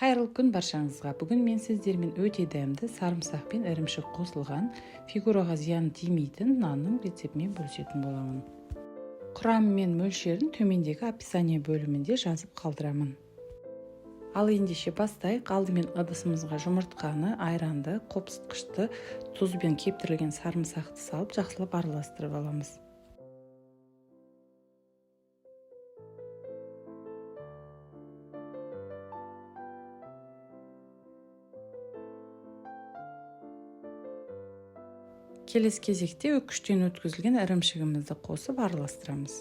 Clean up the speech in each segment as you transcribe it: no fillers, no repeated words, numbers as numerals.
Кайрылуу күн баршаңызга. Бүгүн мен сиздермен өтө дәмді сарымсак пен ірімшік қосылған, фигурага зиян тиймейтін нанның рецептімен бөлісетін боламын. Құрамы мен мөлшерін төмендегі описание бөлімінде жазып қалдырамын. Ал ендеше бастайық. Алдымен ыдысымызға жұмыртқаны, айранды, қопсытқышты, тұзбен кептірілген сарымсақты салып, жақсылап араластырып аламыз. Келесі кезекте үкіштен өткізілген ірімшігімізді қосып араластырамыз.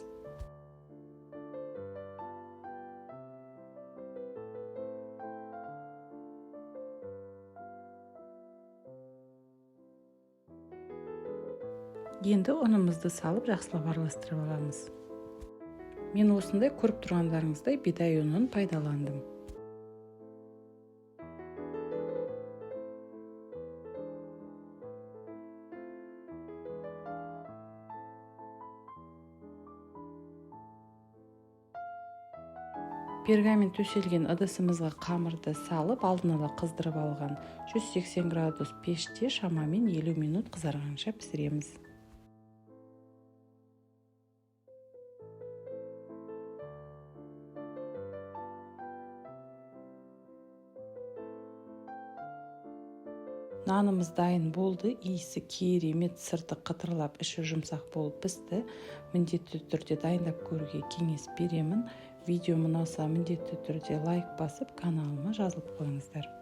Енді ұнымызды салып жақсылап араластырып аламыз. Мен осындай көріп тұрғандарыңыздай бидай ұнын пайдаландым. Пергамент төселген ыдысымызға қамырды салып, алдын ала қыздырып алған 180 градус пеште шамамен 50 минут қызарғанша пісіреміз. Нанымыз дайын болды, иісі керемет, сырты қытырлап, іші жұмсақ болып пісті. Міндетті түрде дайындап көруге кеңес беремін. Видео ұнаса міндетті түрде лайк басып, каналыма жазылып қойыңыздар.